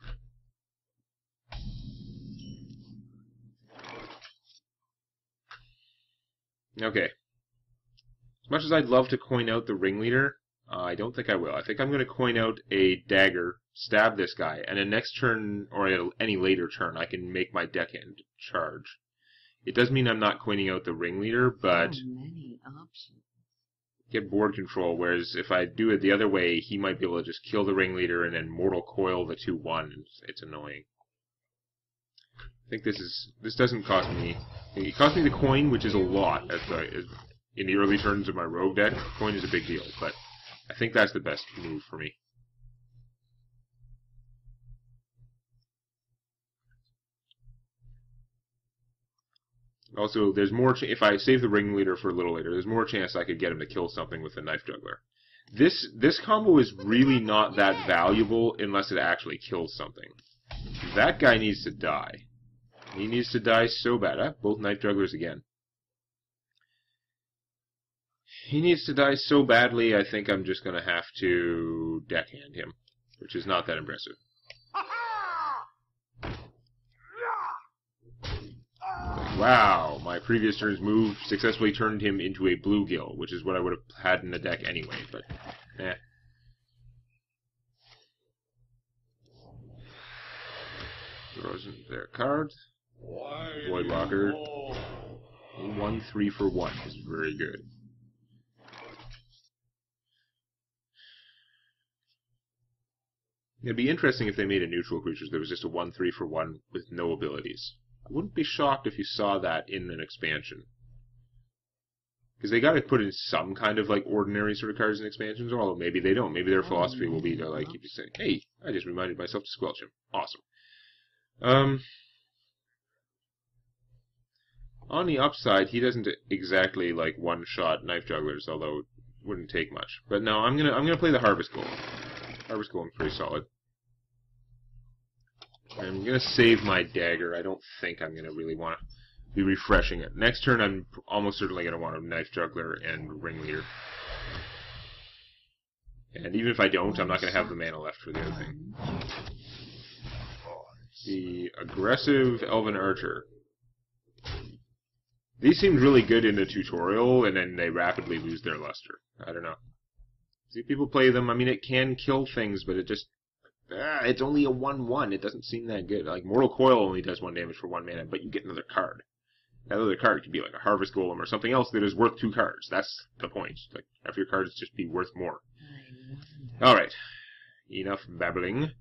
Okay. As much as I'd love to coin out the ringleader, I don't think I will. I think I'm going to coin out a dagger, stab this guy, and then next turn, or at any later turn, I can make my deckhand charge. It does mean I'm not coining out the ringleader, but So many options. get board control, whereas if I do it the other way, he might be able to just kill the ringleader and then mortal coil the 2-1, and it's annoying. I think this doesn't cost me. It cost me the coin, which is a lot in the early turns of my rogue deck. Coin is a big deal, but I think that's the best move for me. Also, there's more. If I save the ringleader for a little later, there's more chance I could get him to kill something with the knife juggler. This combo is really not that valuable unless it actually kills something. That guy needs to die. He needs to die so bad. I have both knife jugglers again. He needs to die so badly, I think I'm just going to have to deckhand him, which is not that impressive. Wow, my previous turn's move successfully turned him into a bluegill, which is what I would have had in the deck anyway, but eh. Throws in their card. Voidwalker. 1-3 for 1 is very good. It'd be interesting if they made a neutral creature that was just a 1-3 for 1 with no abilities. I wouldn't be shocked if you saw that in an expansion. Because they gotta put in some kind of like ordinary sort of cards in expansions, although maybe they don't. Maybe their philosophy will be to like keep saying, hey, I just reminded myself to squelch him. Awesome. On the upside, he doesn't exactly like one-shot knife jugglers, although it wouldn't take much. But no, I'm gonna play the Harvest Golem. Harvest Golem's pretty solid. I'm gonna save my dagger. I don't think I'm gonna really want to be refreshing it. Next turn, I'm almost certainly gonna want a knife juggler and ringleader. And even if I don't, I'm not gonna have the mana left for the other thing. The aggressive Elven Archer. These seemed really good in the tutorial, and then they rapidly lose their luster. I don't know. See people play them. I mean, it can kill things, but it just... it's only a 1-1. It doesn't seem that good. Like, Mortal Coil only does 1 damage for 1 mana, but you get another card. That other card could be like a Harvest Golem or something else that is worth 2 cards. That's the point. Like, have your cards just be worth more. Alright. Enough babbling.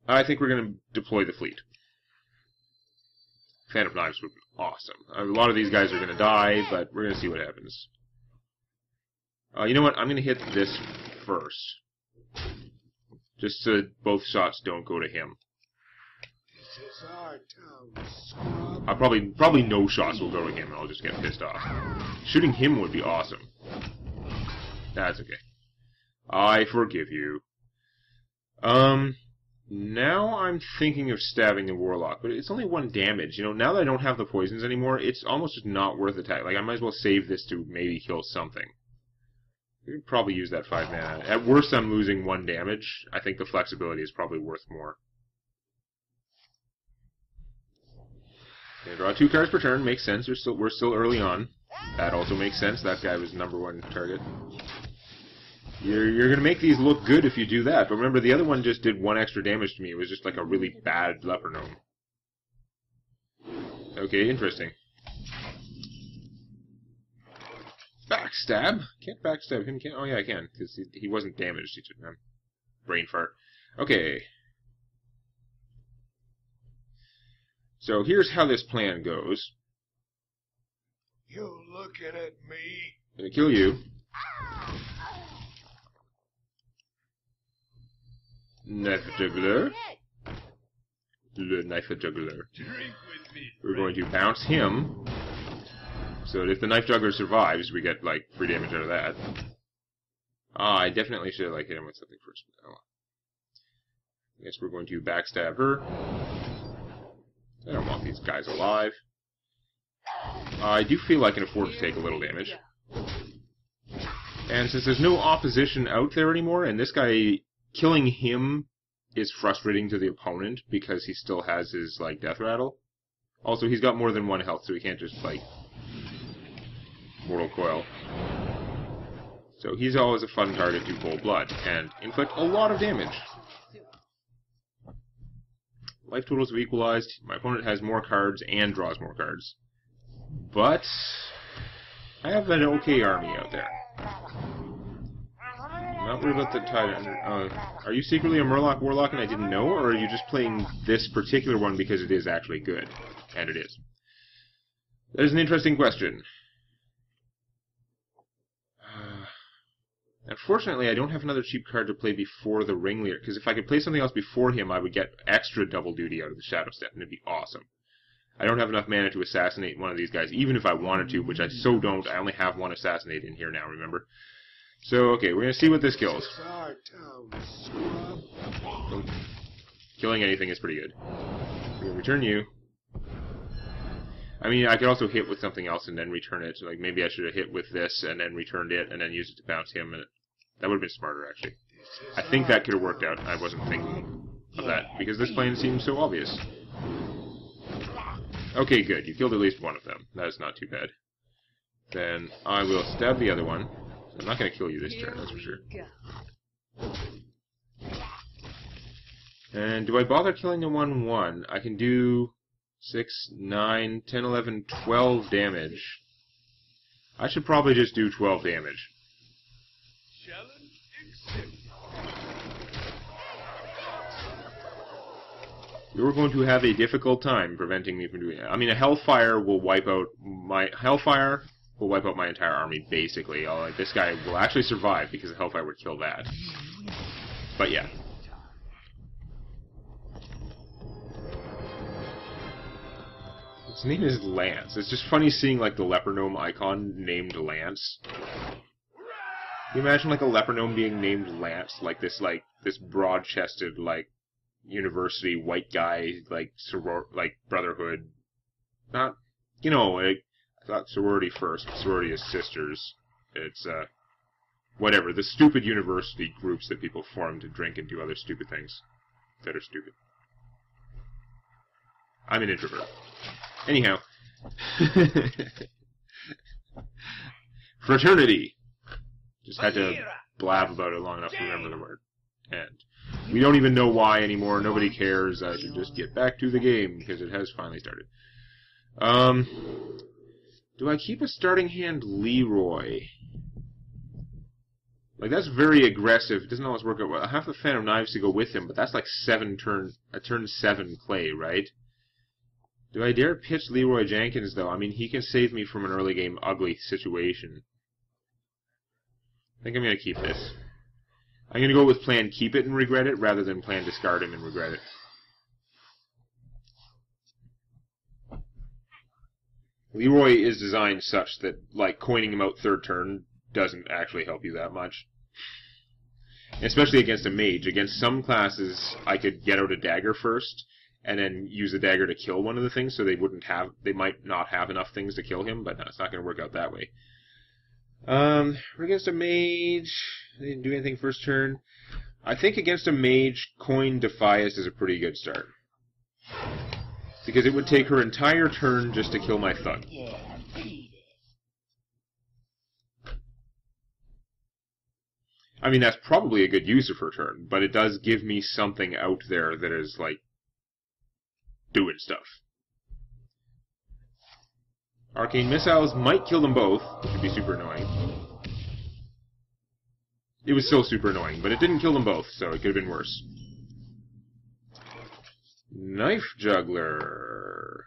I think we're going to deploy the fleet. Fan of Knives would be awesome. A lot of these guys are going to die, but we're going to see what happens. You know what? I'm going to hit this first. Just so both shots don't go to him. Probably no shots will go to him, and I'll just get pissed off. Shooting him would be awesome. That's okay. I forgive you. Now I'm thinking of stabbing the Warlock, but it's only 1 damage. You know, now that I don't have the poisons anymore, it's almost just not worth attack. Like, I might as well save this to maybe kill something. I could probably use that 5 mana. At worst, I'm losing 1 damage. I think the flexibility is probably worth more. Okay, draw 2 cards per turn. Makes sense. We're still early on. That also makes sense. That guy was #1 target. You're going to make these look good if you do that. But remember, the other one just did 1 extra damage to me. It was just like a really bad leper gnome. Okay, interesting. Backstab? Can't backstab him, can? Oh yeah, I can, because he wasn't damaged. He just brain fart. Okay. So here's how this plan goes. You looking at me? I'm gonna kill you. Knife Juggler. Le Knife Juggler. Drink with me, We're going to bounce him. So that if the Knife Juggler survives, we get, like, free damage out of that. Ah, I definitely should have, like, hit him with something first. Oh. I guess we're going to backstab her. I don't want these guys alive. I do feel I can afford to take a little damage. And since there's no opposition out there anymore, and this guy, killing him is frustrating to the opponent because he still has his, like, death rattle. Also, he's got more than 1 health, so he can't just, like, Mortal Coil. So he's always a fun target to cold blood, and inflict a lot of damage. Life totals have equalized. My opponent has more cards and draws more cards. But I have an okay army out there. I'm not worried about the Titan. Are you secretly a Murloc Warlock and I didn't know, or are you just playing this particular one because it is actually good? And it is. That is an interesting question. Unfortunately, I don't have another cheap card to play before the Ringleader, because if I could play something else before him, I would get extra double duty out of the Shadow Step, and it'd be awesome. I don't have enough mana to assassinate one of these guys, even if I wanted to, which I so don't. I only have 1 assassinate in here now, remember? So, okay, we're going to see what this kills. Oh, killing anything is pretty good. We're going to return you. I mean, I could also hit with something else and then return it. Like, maybe I should have hit with this and then returned it and then used it to bounce him. And that would have been smarter, actually. I think that could have worked out. I wasn't thinking of that because this plan seems so obvious. Okay, good. You killed at least one of them. That is not too bad. Then I will stab the other one. I'm not going to kill you this turn, that's for sure. And do I bother killing the 1/1? I can do 6, 9, 10, 11, 12 damage. I should probably just do 12 damage. Challenge accepted. You're going to have a difficult time preventing me from doing that. I mean, a Hellfire will wipe out my entire army, basically. Like, this guy will actually survive because a Hellfire would kill that. But yeah. His name is Lance. It's just funny seeing, like, the leper gnome icon named Lance. Can you imagine, like, a leper gnome being named Lance? Like, this broad-chested, like, university white guy, like, brotherhood. Not, you know, like, I thought sorority first, but sorority is sisters. It's, whatever. The stupid university groups that people form to drink and do other stupid things that are stupid. I'm an introvert. Anyhow. Fraternity. Just had to blab about it long enough to remember the word. And we don't even know why anymore. Nobody cares. I should just get back to the game because it has finally started. Do I keep a starting hand Leroy? Like, that's very aggressive. It doesn't always work out well. I have the Fan of Knives to go with him, but that's like a turn 7 play, right? Do I dare pitch Leroy Jenkins, though? I mean, he can save me from an early game ugly situation. I think I'm going to keep this. I'm going to go with plan keep it and regret it, rather than plan discard him and regret it. Leroy is designed such that, like, coining him out third turn doesn't actually help you that much. Especially against a mage. Against some classes, I could get out a dagger first, and then use the dagger to kill one of the things, so they might not have enough things to kill him, but no, it's not going to work out that way. We're against a mage. They didn't do anything first turn. I think against a mage, coin Defias is a pretty good start. Because it would take her entire turn just to kill my thug. I mean, that's probably a good use of her turn, but it does give me something out there that is, like, doing stuff. Arcane Missiles might kill them both, which would be super annoying. It was still super annoying, but it didn't kill them both, so it could have been worse. Knife Juggler.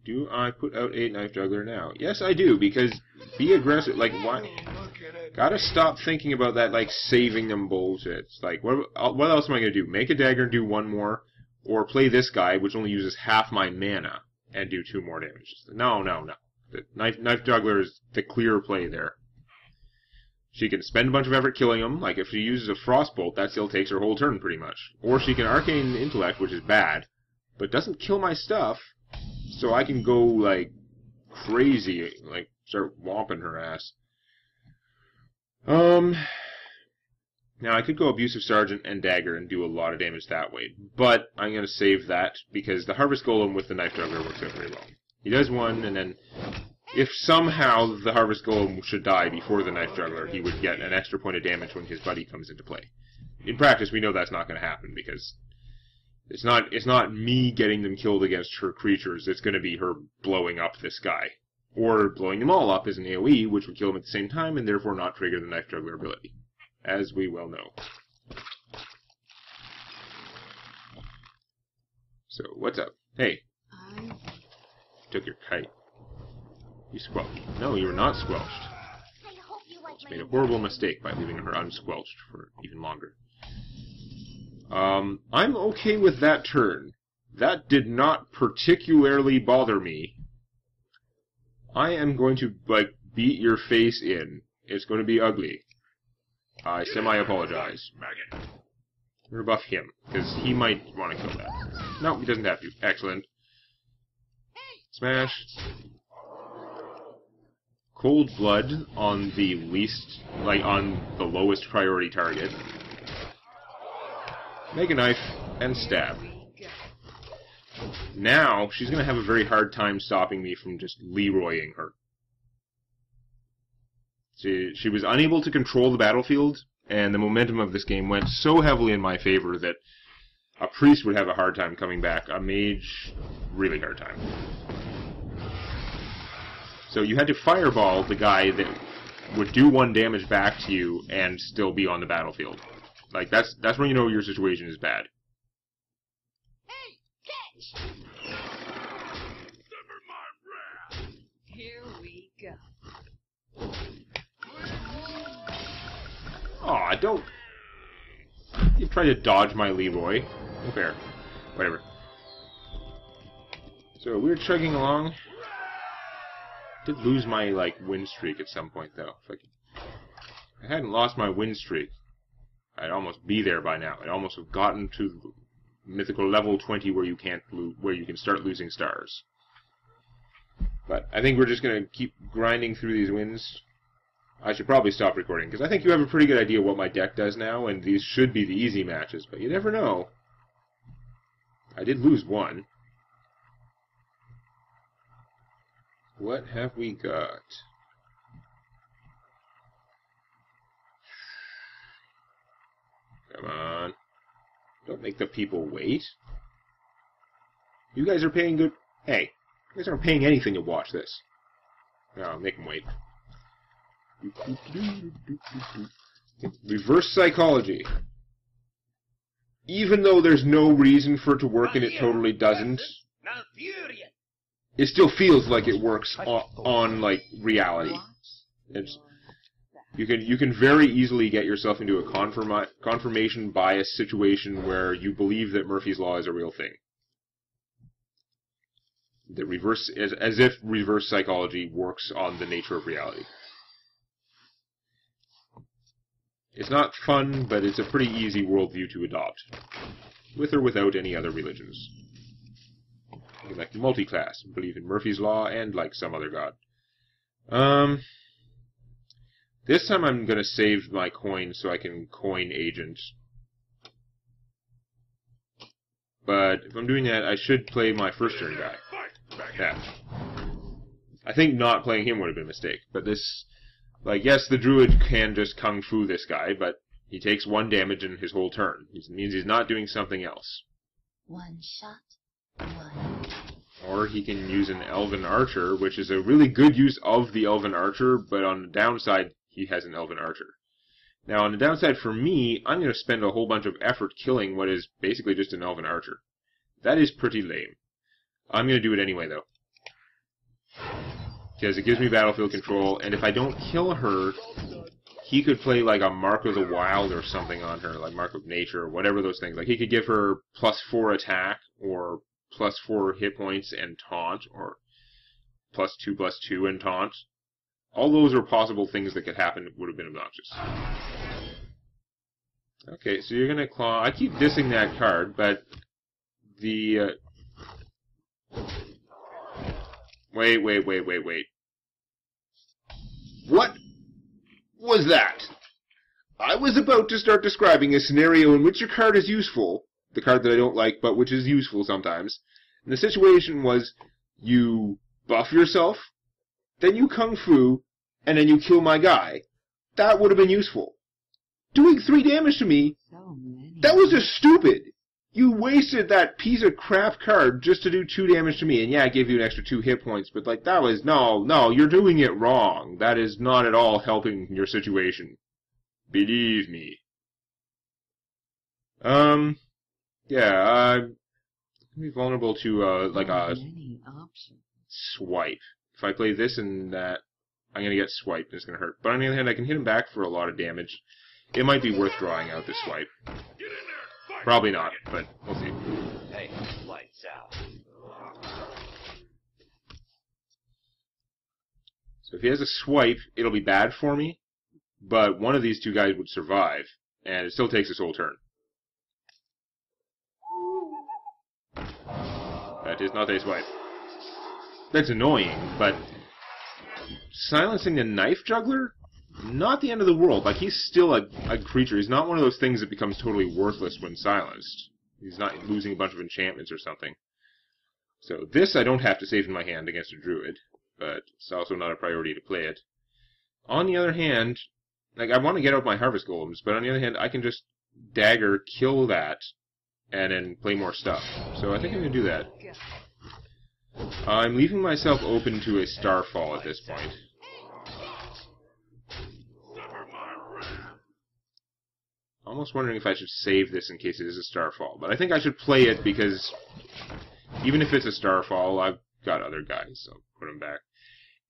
Do I put out a Knife Juggler now? Yes, I do, because be aggressive. Like, why? Gotta stop thinking about that, like, saving them bullshit. It's like, what else am I gonna do? Make a dagger and do one more? Or play this guy, which only uses half my mana, and do 2 more damage? No. The Knife Juggler is the clear play there. She can spend a bunch of effort killing him, like if she uses a Frostbolt, that still takes her whole turn pretty much. Or she can Arcane Intellect, which is bad, but doesn't kill my stuff, so I can go, like, crazy, like, start whomping her ass. Now I could go Abusive Sergeant and Dagger and do a lot of damage that way, but I'm going to save that because the Harvest Golem with the Knife Juggler works out very well. He does one, and then if somehow the Harvest Golem should die before the Knife Juggler, he would get an extra point of damage when his buddy comes into play. In practice, we know that's not going to happen because it's not me getting them killed against her creatures. It's going to be her blowing up this guy. Or blowing them all up as an AoE, which would kill them at the same time and therefore not trigger the Knife Juggler ability. As we well know. So, what's up? Hey. Took your kite. You squelched. No, you were not squelched. Just made a horrible mistake by leaving her unsquelched for even longer. I'm okay with that turn. That did not particularly bother me. I am going to, like, beat your face in. It's going to be ugly. I semi-apologize. Rebuff him, because he might want to kill that. No, he doesn't have to. Excellent. Smash. Cold Blood on the least, like, on the lowest priority target. Make a knife, and stab. Now, she's going to have a very hard time stopping me from just Leroying her. She was unable to control the battlefield, and the momentum of this game went so heavily in my favor that a priest would have a hard time coming back. A mage, really hard time. So you had to fireball the guy that would do 1 damage back to you and still be on the battlefield. Like, that's when you know your situation is bad. Hey, catch! Sever my wrath. Here we go. Aw, don't... You try to dodge my Leroy. No fair. Whatever. So, we're chugging along. Did lose my, like, win streak at some point, though. If I hadn't lost my win streak, I'd almost be there by now. I'd almost have gotten to mythical level 20 where you can start losing stars. But I think we're just going to keep grinding through these wins. I should probably stop recording, because I think you have a pretty good idea what my deck does now, and these should be the easy matches, but you never know. I did lose 1. What have we got? Come on. Don't make the people wait. You guys are paying good... Hey, you guys aren't paying anything to watch this. No, make them wait. Reverse psychology. Even though there's no reason for it to work and it totally doesn't, it still feels like it works on like, reality. It's, you can very easily get yourself into a confirmation bias situation where you believe that Murphy's Law is a real thing. The reverse, as if reverse psychology works on the nature of reality. It's not fun, but it's a pretty easy worldview to adopt, with or without any other religions. You like multi-class, believe in Murphy's Law, and like some other god. This time I'm going to save my coin so I can coin Agent. But if I'm doing that, I should play my first turn guy. Yeah. I think not playing him would have been a mistake, but this... Like, yes, the druid can just kung fu this guy, but he takes 1 damage in his whole turn. It means he's not doing something else. 1 shot, 1. Or he can use an Elven Archer, which is a really good use of the Elven Archer, but on the downside, he has an Elven Archer. Now, on the downside for me, I'm going to spend a whole bunch of effort killing what is basically just an Elven Archer. That is pretty lame. I'm going to do it anyway, though. Because it gives me battlefield control, and if I don't kill her, he could play like a Mark of the Wild or something on her, like Mark of Nature or whatever those things. Like he could give her +4 attack or +4 hit points and taunt, or +2/+2 and taunt. All those are possible things that could happen that would have been obnoxious. Okay, so you're gonna claw. I keep dissing that card, but the wait. What was that? I was about to start describing a scenario in which your card is useful, the card that I don't like, but which is useful sometimes. And the situation was you buff yourself, then you kung fu, and then you kill my guy. That would have been useful. Doing 3 damage to me, that was just stupid. You wasted that piece of crap card just to do 2 damage to me, and yeah, I gave you an extra 2 hit points, but like, that was, no, you're doing it wrong. That is not at all helping your situation. Believe me. Yeah, be vulnerable to, like a swipe. If I play this and that, I'm gonna get swiped, and it's gonna hurt. But on the other hand, I can hit him back for a lot of damage. It might be worth drawing out this swipe. Probably not, but we'll see. Hey, lights out. So if he has a swipe, it'll be bad for me, but one of these 2 guys would survive, and it still takes his whole turn. That is not a swipe. That's annoying, but silencing the Knife Juggler? Not the end of the world. Like, he's still a creature. He's not one of those things that becomes totally worthless when silenced. He's not losing a bunch of enchantments or something. So this I don't have to save in my hand against a druid, but it's also not a priority to play it. On the other hand, like, I want to get out my Harvest Golems, but on the other hand, I can just dagger, kill that, and then play more stuff. So I think I'm going to do that. I'm leaving myself open to a Starfall at this point. Almost wondering if I should save this in case it is a Starfall. But I think I should play it because even if it's a Starfall, I've got other guys, so I'll put him back.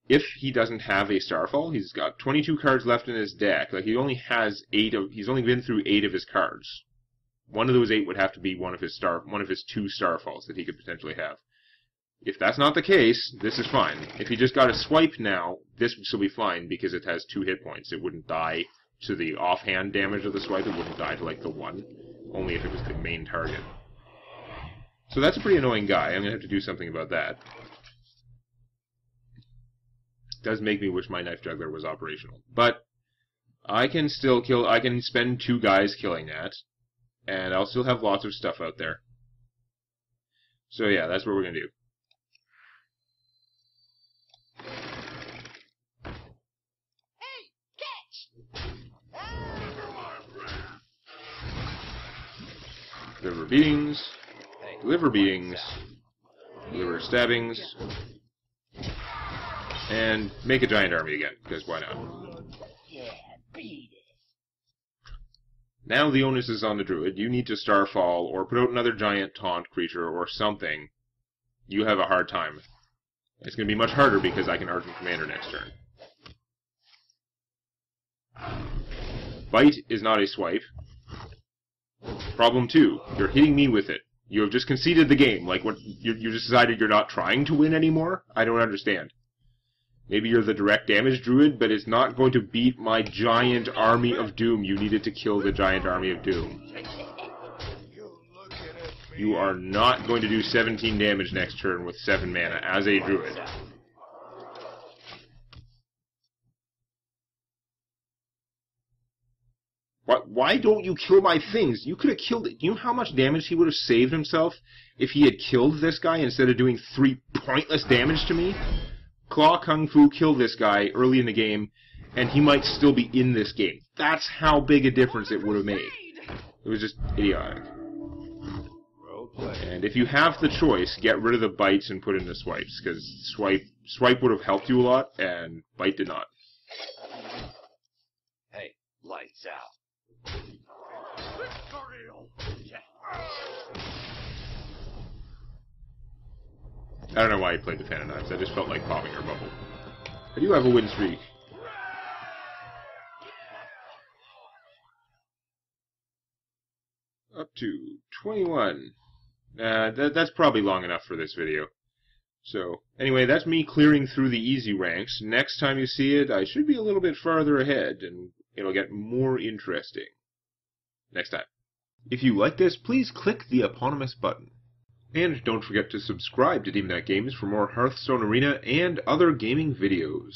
If he doesn't have a Starfall, he's got 22 cards left in his deck. Like, he only has he's only been through 8 of his cards. One of those 8 would have to be one of his 2 Starfalls that he could potentially have. If that's not the case, this is fine. If he just got a swipe now, this would still be fine because it has 2 hit points. It wouldn't die to the offhand damage of the swipe. It wouldn't die to, like, the 1. Only if it was the main target. So that's a pretty annoying guy. I'm going to have to do something about that. It does make me wish my Knife Juggler was operational. But I can still kill... I can spend 2 guys killing that. And I'll still have lots of stuff out there. So yeah, that's what we're going to do. Deliver beatings, deliver beatings, deliver stabbings, and make a giant army again, because why not? Yeah, beat it. Now the onus is on the druid. You need to Starfall, or put out another giant taunt creature, or something. You have a hard time. It's going to be much harder because I can Argent Commander next turn. Bite is not a swipe. Problem 2, you're hitting me with it. You have just conceded the game. Like, what? You just decided you're not trying to win anymore? I don't understand. Maybe you're the direct damage druid, but it's not going to beat my giant army of doom. You needed to kill the giant army of doom. You are not going to do 17 damage next turn with 7 mana as a druid. Why don't you kill my things? You could have killed it. Do you know how much damage he would have saved himself if he had killed this guy instead of doing 3 pointless damage to me? Claw Kung Fu, kill this guy early in the game, and he might still be in this game. That's how big a difference it would have made. It was just idiotic. And if you have the choice, get rid of the bites and put in the swipes, because swipe would have helped you a lot, and bite did not. Hey, lights out. I don't know why he played the Fan of Knives. I just felt like popping her bubble. I do have a win streak. up to 21. That's probably long enough for this video. So, anyway, that's me clearing through the easy ranks. Next time you see it, I should be a little bit farther ahead, and it'll get more interesting. Next time. If you like this, please click the eponymous button. And don't forget to subscribe to Demonac Games for more Hearthstone Arena and other gaming videos.